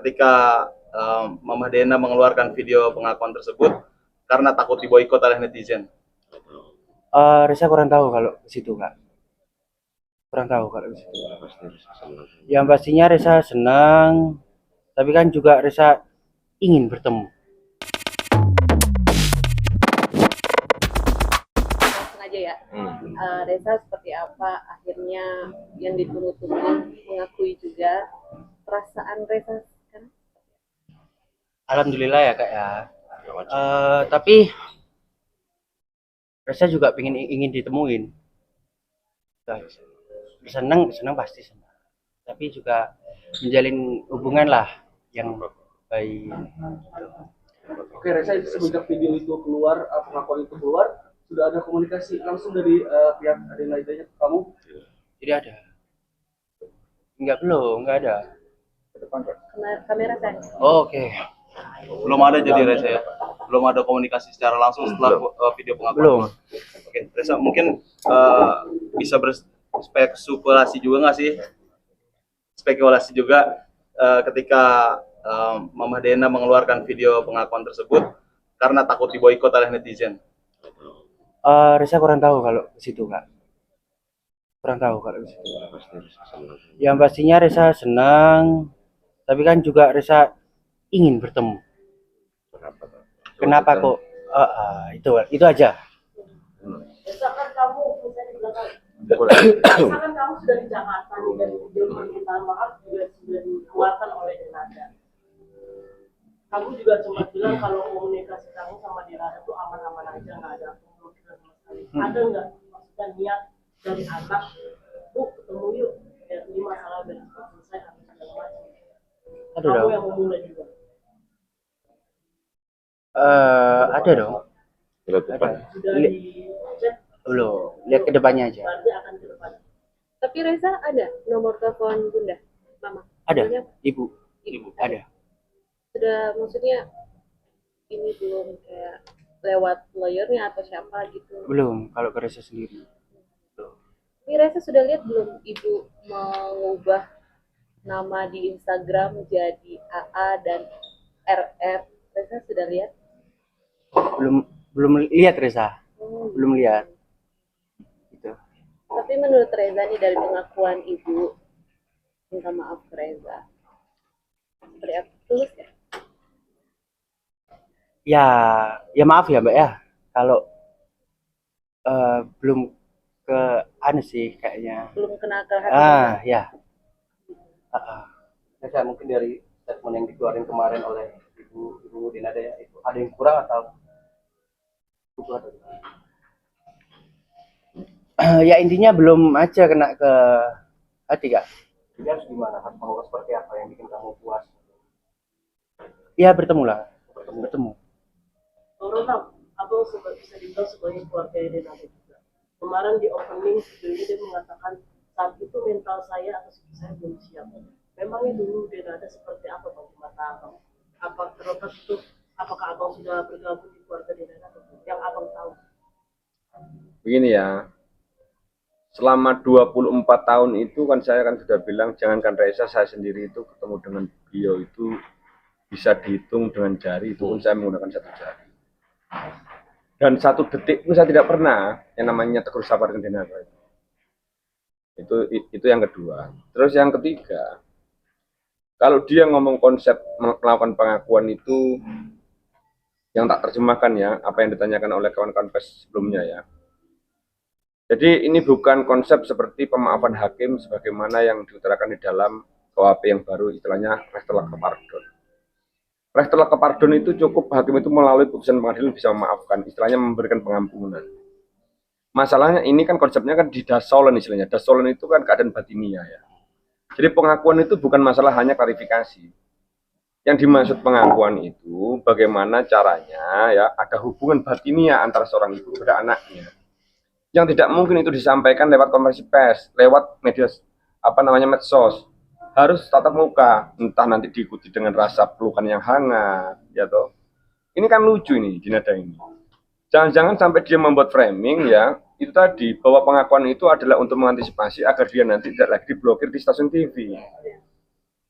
ketika Mama Dena mengeluarkan video pengakuan tersebut karena takut diboikot oleh netizen? Reza kurang tahu kalau ke situ, Kak. Kurang tahu kalau ke situ. Yang pastinya Reza senang, tapi kan juga Reza ingin bertemu. Sengaja ya. Reza seperti apa akhirnya yang ditunggu-tunggu mengakui juga perasaan Reza sekarang? Alhamdulillah ya, Kak ya. Tapi Reza juga ingin ditemuin. Senang pasti senang. Tapi juga menjalin hubungan lah yang baik. Oke, Reza, semenjak video itu keluar, pengakuan itu keluar, sudah ada komunikasi langsung dari pihak Adena Hidayat ke kamu? Tidak ada. Enggak ada. Kamera saya. Oke. Belum ada jadi Reza ya? Belum ada komunikasi secara langsung setelah video pengakuan? Belum. Oke, Reza mungkin bisa berspekulasi juga nggak sih? Spekulasi juga ketika Mama Dena mengeluarkan video pengakuan tersebut karena takut diboikot oleh netizen. Reza kurang tahu kalau ke situ, Kak. Kurang tahu kalau ke situ. Yang pastinya Reza senang, tapi kan juga Reza ingin bertemu. Kenapa kok? Itu aja. Misalkan kamu misalkan kamu sudah di Jakarta nih dan video permintaan maaf juga sudah dikeluarkan oleh Denada. Kamu juga cuma bilang kalau komunikasi kamu sama Denada itu aman-aman aja, nggak ada pemblokiran sama sekali. Ada nggak maksudnya niat dari anak, ketemu yuk, biar ini masalah dan selesai atau segala macam. Kamu yang memulai juga. Ada dong. Ada. Sudah di chat. Belum. Lihat ke depannya aja. Berarti akan ke depan. Tapi Reza ada nomor telepon Bunda, Mama? Ada. Maksudnya, Ibu. Ada. Sudah, maksudnya ini belum kayak lewat lawyernya atau siapa gitu? Belum. Kalau ke Reza sendiri. Ini Reza sudah lihat belum Ibu mengubah nama di Instagram jadi AA dan RR? Reza sudah lihat? Belum lihat Reza. Belum lihat. Gitu. Tapi menurut Reza nih dari pengakuan Ibu, minta maaf ke Reza. Seperti apa? Tulus ya? Ya maaf ya Mbak ya. Kalau belum ke sih kayaknya. Belum kena ke hati. Ya. Reza mungkin dari statement yang dikeluarin kemarin oleh Ibu Denada ya, itu ada yang kurang atau ya intinya belum aja kena ke hati, Kak. Jadi harus gimana? Harus mau seperti apa yang bikin kamu puas? Ya bertemu. Ronald, abang bisa dibilang sebagai keluarga Denada juga. Kemarin di opening video dia mengatakan saat itu mental saya atau psikis saya belum siap. Memangnya dulu Denada seperti apa bang di mata abang? Apa terlepas itu? Apakah abang sudah bergabung di keluarga Denada yang abang tahu? Begini ya, selama 24 tahun itu kan saya kan sudah bilang, jangankan Reza, saya sendiri itu ketemu dengan beliau itu bisa dihitung dengan jari, itu pun saya menggunakan satu jari. Dan satu detik pun saya tidak pernah yang namanya tegur sapa dengan Denada. Itu yang kedua. Terus yang ketiga, kalau dia ngomong konsep melakukan pengakuan itu yang tak terjemahkan ya, apa yang ditanyakan oleh kawan-kawan pers sebelumnya ya. Jadi ini bukan konsep seperti pemaafan hakim sebagaimana yang diutarakan di dalam KUHP yang baru, istilahnya restola kepardon. Restola kepardon itu cukup hakim itu melalui putusan pengadilan bisa memaafkan, istilahnya memberikan pengampunan. Masalahnya ini kan konsepnya kan di dasolen istilahnya. Dasolen itu kan keadaan batinia ya. Jadi pengakuan itu bukan masalah hanya klarifikasi. Yang dimaksud pengakuan itu bagaimana caranya ya ada hubungan batinia antara seorang ibu pada anaknya. Yang tidak mungkin itu disampaikan lewat konferensi pers, lewat media medsos. Harus tatap muka, entah nanti diikuti dengan rasa pelukan yang hangat, ya toh. Ini kan lucu ini di nada ini. Jangan-jangan sampai dia membuat framing ya, itu tadi bahwa pengakuan itu adalah untuk mengantisipasi agar dia nanti tidak lagi diblokir di stasiun TV.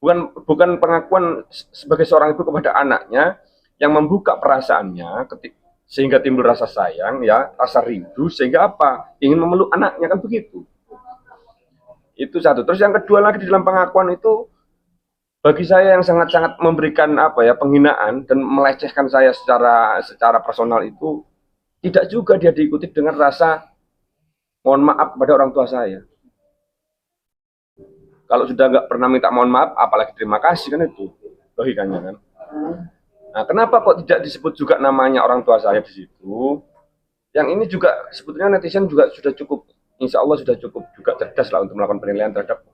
bukan pengakuan sebagai seorang ibu kepada anaknya yang membuka perasaannya sehingga timbul rasa sayang, ya, rasa rindu, sehingga apa? Ingin memeluk anaknya, kan begitu. Itu satu. Terus yang kedua lagi di dalam pengakuan itu, bagi saya yang sangat-sangat memberikan penghinaan dan melecehkan saya secara personal itu, tidak juga dia diikuti dengan rasa mohon maaf kepada orang tua saya. Kalau sudah nggak pernah minta mohon maaf, apalagi terima kasih, kan itu logikanya kan. Nah, kenapa kok tidak disebut juga namanya orang tua saya di situ? Yang ini juga sebetulnya netizen juga sudah cukup, insya Allah sudah cukup juga cerdas lah untuk melakukan penilaian terhadap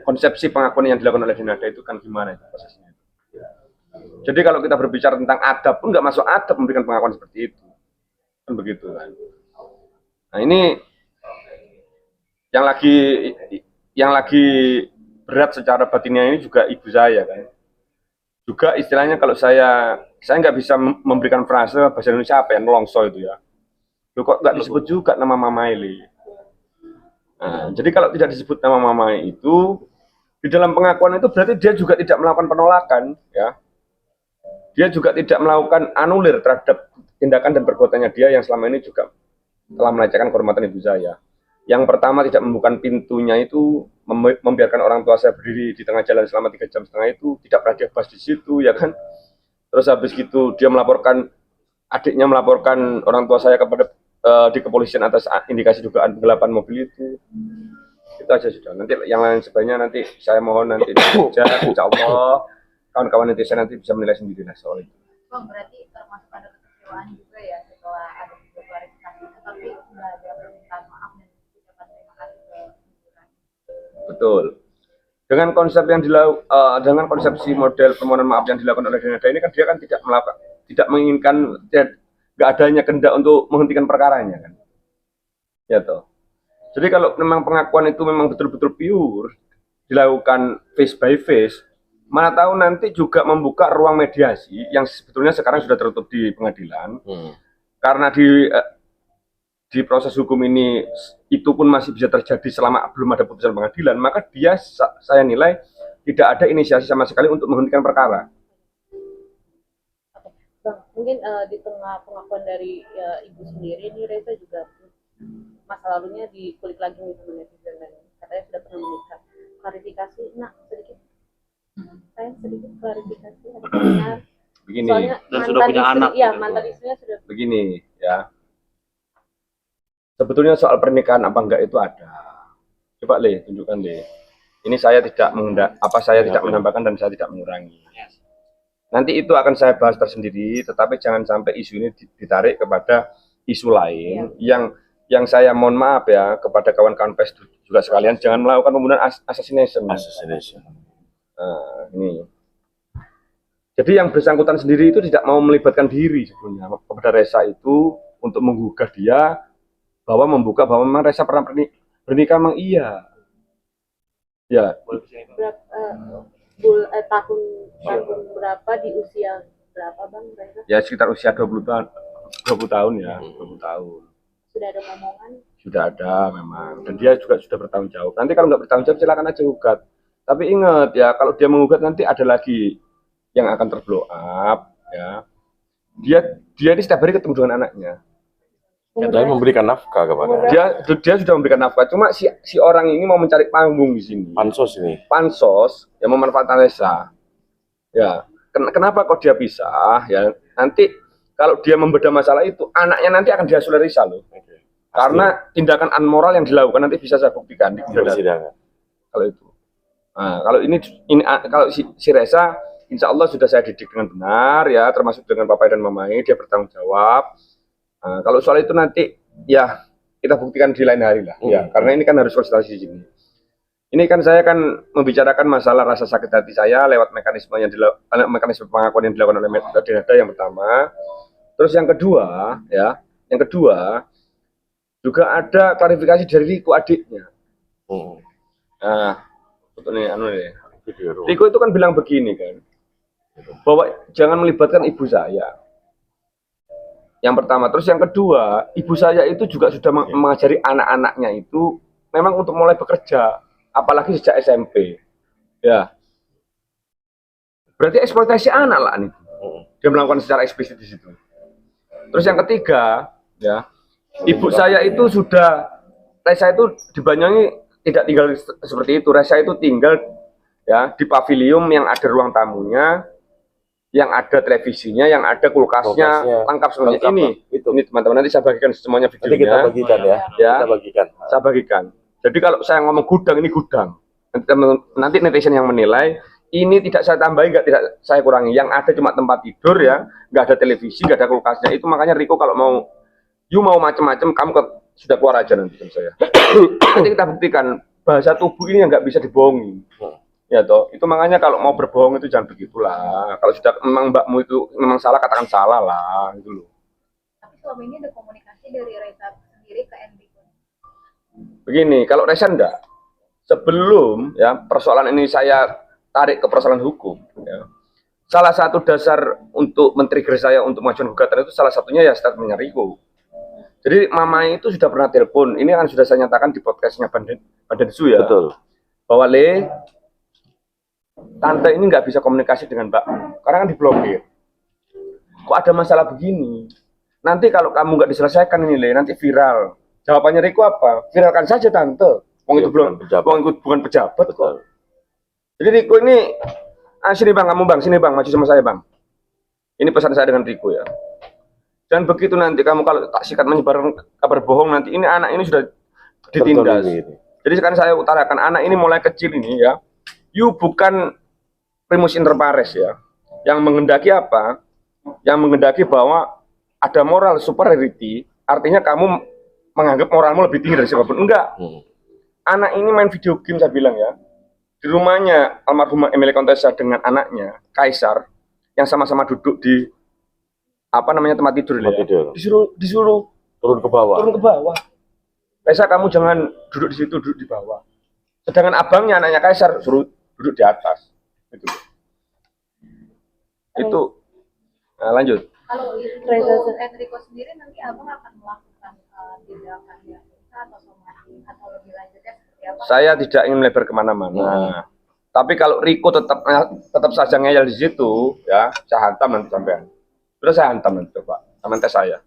konsepsi pengakuan yang dilakukan oleh Dinada itu kan gimana itu prosesnya. Jadi kalau kita berbicara tentang adab pun nggak masuk adab memberikan pengakuan seperti itu, kan begitu kan. Nah ini yang lagi berat secara batinnya ini juga ibu saya kan. Juga istilahnya kalau saya nggak bisa memberikan frase bahasa Indonesia apa ya, nelongso itu ya. Loh, kok nggak disebut juga nama Mama Eli? Nah, jadi kalau tidak disebut nama Mama itu di dalam pengakuan itu berarti dia juga tidak melakukan penolakan, ya. Dia juga tidak melakukan anulir terhadap tindakan dan perbuatannya dia yang selama ini juga telah melecehkan kehormatan ibu saya. Yang pertama, tidak membuka pintunya itu, membiarkan orang tua saya berdiri di tengah jalan selama 3,5 jam itu, tidak pernah dia bahas di situ, ya kan. Terus habis gitu dia adiknya melaporkan orang tua saya di kepolisian atas indikasi dugaan penggelapan mobil itu aja sudah. Nanti yang lain sebagainya nanti saya mohon nanti saja, insya Allah kawan-kawan netizen nanti bisa menilai sendiri lah soal itu. Bang, berarti termasuk ada kekecewaan juga ya setelah ada video klarifikasi, tapi nggak ada permintaan maaf dan ucapan terima kasih ke hiburan. Betul. Dengan konsepsi model permohonan maaf yang dilakukan oleh Dinada ini kan dia kan tidak menginginkan nggak adanya kehendak untuk menghentikan perkaranya kan. Ya toh. Jadi kalau memang pengakuan itu memang betul-betul pure dilakukan face by face, mana tahu nanti juga membuka ruang mediasi yang sebetulnya sekarang sudah tertutup di pengadilan. Karena di proses hukum ini itu pun masih bisa terjadi selama belum ada putusan pengadilan, maka saya nilai tidak ada inisiasi sama sekali untuk menghentikan perkara. Bang, mungkin di tengah pengakuan dari ibu sendiri, ini Reza juga masa lalunya dikulik lagi nih sama netizen dan katanya sudah pernah menikah. Klarifikasi, sedikit. Saya sedikit klarifikasi, ada benar. Begini. Soalnya Dan sudah punya anak. Iya, mantan istrinya sudah. Begini ya. Sebetulnya soal pernikahan apa enggak itu ada. Coba tunjukkan Ini saya tidak tidak menambahkan dan saya tidak mengurangi. Nanti itu akan saya bahas tersendiri, tetapi jangan sampai isu ini ditarik kepada isu lain yang saya mohon maaf ya kepada kawan-kawan pers juga sekalian, jangan melakukan pembunuhan assassination. Ini. Jadi yang bersangkutan sendiri itu tidak mau melibatkan diri sebetulnya kepada Reza itu untuk menggugah dia bahwa memang Reza pernah bernikah, memang iya. Ya. Tahun berapa, di usia berapa Bang Reza? Ya sekitar usia 20 tahun ya, 20 tahun. Sudah ada ngomongan? Sudah ada memang, dan dia juga sudah bertanggung jawab. Nanti kalau nggak bertanggung jawab silakan aja gugat. Tapi ingat ya, kalau dia mengugat nanti ada lagi yang akan terblow up ya. Dia ini setiap hari ketemu dengan anaknya. Dan memberikan nafkah kepada Dia sudah memberikan nafkah. Cuma si orang ini mau mencari panggung di sini. Pansos yang memanfaatkan Reza. Ya, kenapa kok dia pisah? Ya, nanti kalau dia membedah masalah itu, anaknya nanti akan diasuh Reza loh. Karena tindakan amoral yang dilakukan nanti bisa saya buktikan di persidangan. Kalau itu. Nah, kalau si Reza, insya Allah sudah saya didik dengan benar ya, termasuk dengan papai dan mamai, dia bertanggung jawab. Nah, kalau soal itu nanti ya kita buktikan di lain hari lah, ya. Karena ini kan harus konsultasi di sini. Ini kan saya kan membicarakan masalah rasa sakit hati saya lewat mekanisme pengakuan yang dilakukan oleh Dinada yang pertama. Terus yang kedua juga ada klarifikasi dari Riko adiknya. Nah, betul nih, Riko itu kan bilang begini kan, bahwa jangan melibatkan ibu saya. Yang pertama, terus yang kedua, ibu saya itu juga sudah mengajari anak-anaknya itu memang untuk mulai bekerja, apalagi sejak SMP. Ya. Berarti eksploitasi anak lah nih. Dia melakukan secara eksplisit di situ. Terus yang ketiga, ya, ibu saya itu sudah, Reza itu di Banyuwangi tidak tinggal seperti itu. Reza itu tinggal ya di pavilion yang ada ruang tamunya, yang ada televisinya, yang ada kulkasnya, lengkap semuanya. Ini teman-teman, nanti saya bagikan semuanya videonya. Nanti kita bagikan ya. Kita bagikan. Saya bagikan. Jadi kalau saya ngomong gudang, ini gudang. Nanti netizen yang menilai. Ini tidak saya tambahi, tidak saya kurangi. Yang ada cuma tempat tidur ya, nggak ada televisi, nggak ada kulkasnya. Itu makanya Riko kalau mau macam-macam, kamu sudah keluar aja nanti sama saya. Nanti kita buktikan bahasa tubuh ini yang nggak bisa dibohongi. Ya toh, itu makanya kalau mau berbohong itu jangan begitulah. Kalau sudah memang mbakmu itu memang salah, katakan salah lah, gitu loh. Tapi selama ini ada komunikasi dari Reza sendiri ke Enrico. Begini, kalau Reza enggak. Sebelum ya persoalan ini saya tarik ke persoalan hukum, ya. Salah satu dasar untuk men-trigger saya untuk mengajukan gugatan itu salah satunya ya statementnya Riko. Jadi mama itu sudah pernah telepon, ini kan sudah saya nyatakan di podcastnya Bandensu ya. Betul. Bahwa tante ini nggak bisa komunikasi dengan Mbak, karena kan diblokir. Kok ada masalah begini? Nanti kalau kamu nggak diselesaikan ini nanti viral. Jawabannya Riko apa? Viralkan saja tante. Wong itu belum, wong itu bukan pejabat kok. Jadi Riko ini, sini bang, kamu bang, sini bang, maju sama saya bang. Ini pesan saya dengan Riko ya. Dan begitu nanti kamu kalau tak sikat menyebarkan kabar bohong, nanti ini anak ini sudah ditindas. Jadi sekarang saya utarakan, anak ini mulai kecil ini ya, you bukan primus inter pares ya. Yang menghendaki apa? Yang menghendaki bahwa ada moral superiority, artinya kamu menganggap moralmu lebih tinggi dari siapapun. Enggak. Anak ini main video game saya bilang ya. Di rumahnya almarhumah Emilia Contessa dengan anaknya Kaisar yang sama-sama duduk di tempat tidur ya. Disuruh Turun ke bawah. Kaisar, kamu jangan duduk di situ, duduk di bawah. Sedangkan abangnya anaknya Kaisar suruh duduk di atas. Itu. Nah, lanjut. Kalau itu Enrico sendiri nanti abang akan melakukan tindakan yang atau somasi atau lebih lanjutnya seperti apa? Saya tidak ingin melebar kemana-mana. Tapi kalau Riko tetap saja ngeyel di situ, ya saya hantam nanti sampean. Terus saya hantam nanti coba, sama tes saya.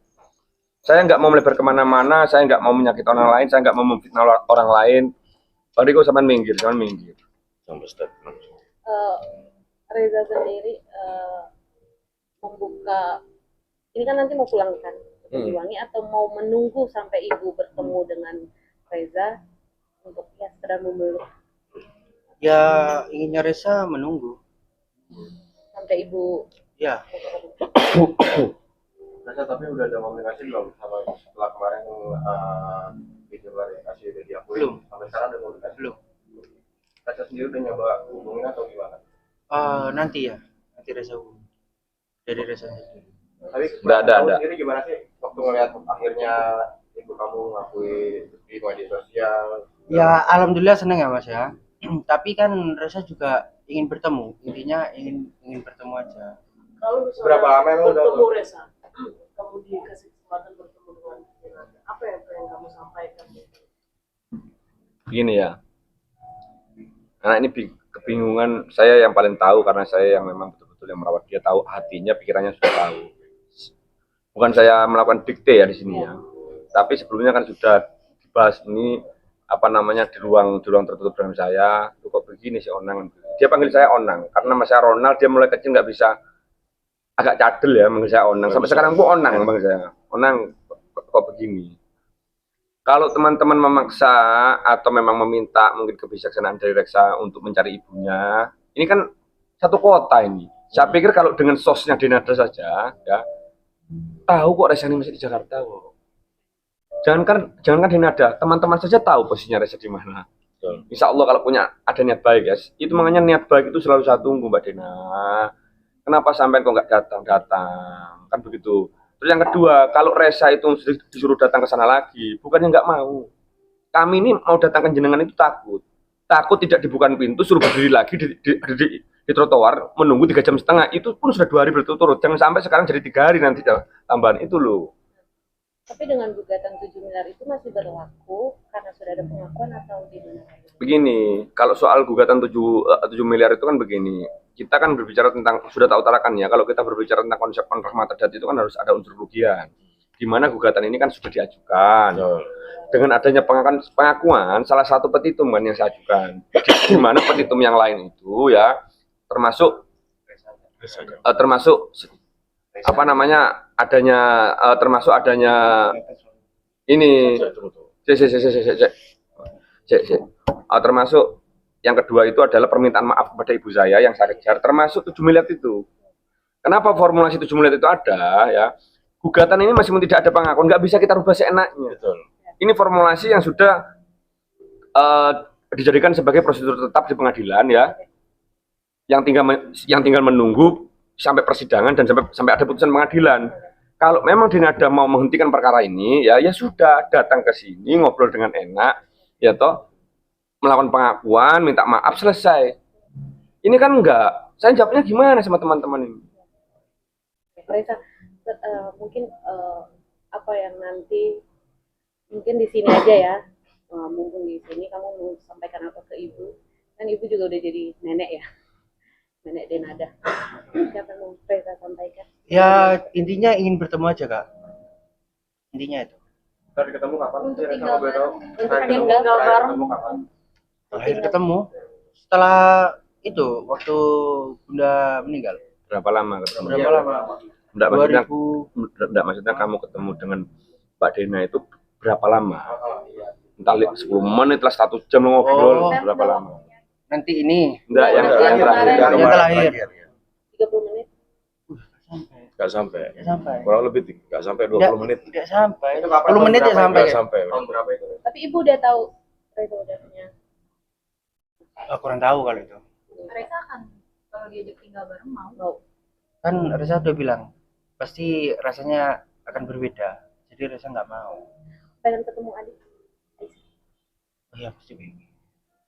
Saya nggak mau melebar kemana-mana, saya nggak mau menyakiti orang lain, saya nggak mau memfitnah orang lain. Pak Riko sampean minggir, jangan minggir. Reza sendiri membuka, ini kan nanti mau pulang kan ke Banyuwangi atau mau menunggu sampai ibu bertemu dengan Reza untuk ya sekedar memeluk? Ya inginnya Reza menunggu. Sampai ibu Ya. Reza tapi udah ada komunikasi belum sama setelah kemarin video klarifikasi udah diakui? Belum. Sampai sekarang ada komunikasi? Belum. Reza sendiri udah nyoba hubungin atau gimana? Nanti Reza hubungi. Dari Reza sendiri. Tapi Ada. sendiri gimana sih waktu ngeliat akhirnya ibu kamu ngakui di media sosial? Ya alhamdulillah senang ya Mas ya. Tapi kan Reza juga ingin bertemu. Intinya ingin bertemu aja. Kalau Berapa lama emang udah bertemu Reza, kamu dikasih kesempatan bertemu dengan Reza, apa yang pengen kamu sampaikan? Begini ya. Anak ini kebingungan, saya yang paling tahu karena saya yang memang betul-betul yang merawat dia, tahu hatinya, pikirannya sudah tahu. Bukan saya melakukan dikte ya di sini ya. Tapi sebelumnya kan sudah dibahas ini di ruang tertutup dengan saya. Kok begini sih Onang? Dia panggil saya Onang karena masa Ronald dia mulai kecil nggak bisa, agak cadel ya manggil saya Onang. Sampai sekarang pun Onang manggil saya. Onang kok begini? Kalau teman-teman memaksa atau memang meminta mungkin kebijaksanaan dari Reza untuk mencari ibunya, ini kan satu kota ini. Saya pikir kalau dengan sosnya Denada saja, ya tahu kok Reza ini masih di Jakarta kok. Jangankan Denada, teman-teman saja tahu posisinya Reza di mana. Insya Allah kalau ada niat baik ya, itu makanya niat baik itu selalu saya tunggu Mbak Dena. Kenapa sampai kok nggak datang? Kan begitu. Terus yang kedua, kalau Reza itu disuruh datang ke sana lagi, bukannya nggak mau. Kami ini mau datang ke jenengan itu takut tidak dibukakan pintu, suruh berdiri lagi di trotoar, menunggu 3,5 jam. Itu pun sudah 2 hari berturut-turut. Jangan sampai sekarang jadi 3 hari nanti tambahan itu loh. Tapi dengan gugatan 7 miliar itu masih berlaku karena sudah ada pengakuan atau gimana? Begini, kalau soal gugatan 7 miliar itu kan begini. kita kan berbicara tentang, sudah tak utarakan ya, kalau kita berbicara tentang konsep penrahmatan adat itu kan harus ada unsur kerugian. Di mana gugatan ini kan sudah diajukan. Dengan adanya pengakuan salah satu petitum kan yang saya ajukan. Di mana petitum yang lain itu ya termasuk apa namanya adanya termasuk adanya ini termasuk yang kedua itu adalah permintaan maaf kepada ibu saya yang saya kejar, termasuk 7 miliar itu. Kenapa formulasi 7 miliar itu ada ya? Gugatan ini masih tidak ada pengakuan, nggak bisa kita rubah seenaknya. Betul. Ini formulasi yang sudah dijadikan sebagai prosedur tetap di pengadilan ya, yang tinggal menunggu sampai persidangan dan sampai ada putusan pengadilan. Kalau memang Denada mau menghentikan perkara ini, ya sudah, datang ke sini ngobrol dengan enak, ya toh, melakukan pengakuan, minta maaf, selesai. Ini kan enggak. Saya jawabnya gimana sama teman-teman ini? Reza, mungkin apa yang nanti mungkin di sini aja ya, mumpung di sini kamu mau sampaikan apa ke ibu? Kan ibu juga udah jadi nenek ya, nenek Denada. Siapa yang mau Reza sampaikan? Ya intinya ingin bertemu aja kak, intinya itu. Tadi ketemu kapan? Untuk Reza, tinggal mau beritahu? bareng. Untuk Terakhir tinggal terakhir bareng. ketemu kapan? Terakhir ketemu setelah itu waktu Bunda meninggal. Berapa lama ketemu? Berapa lama? Enggak, maksudnya kamu ketemu dengan Mbak Dena itu berapa lama? Entah 10 menit lah, 1 jam ngobrol, Oh. berapa lama? Nanti ini Enggak, yang Yang terakhir. kemarin. yang terakhir. 30 menit. Nggak sampai. Tidak sampai. Kurang lebih nggak sampai 20 menit. Tidak sampai. Itu kapan? 10 menit ya Berapa? sampai. Nggak sampai. Tahun berapa itu? Tapi ibu udah tahu Reza udah punya. Kurang tahu kalau itu. Reza akan kalau diajak tinggal bareng mau. Mau. Kan Reza udah bilang pasti rasanya akan berbeda. Jadi Reza nggak mau. Pengen ketemu adik. Oh iya pasti begini.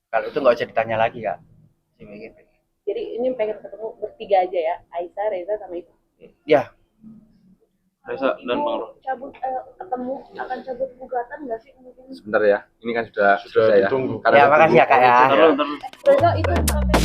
Kalau itu nggak usah ditanya lagi kak. Pasti begini. Jadi ini pengen ketemu bertiga aja ya, Aisyah, Reza sama ibu. Ya, Reza dan Bang Ibu cabut ketemu akan cabut gugatan nggak sih mungkin? Sebentar ya, ini kan sudah selesai ya. ditunggu. Karena ya makasih ya kak ya. Ntar lu, ntar lu. Reza itu sampai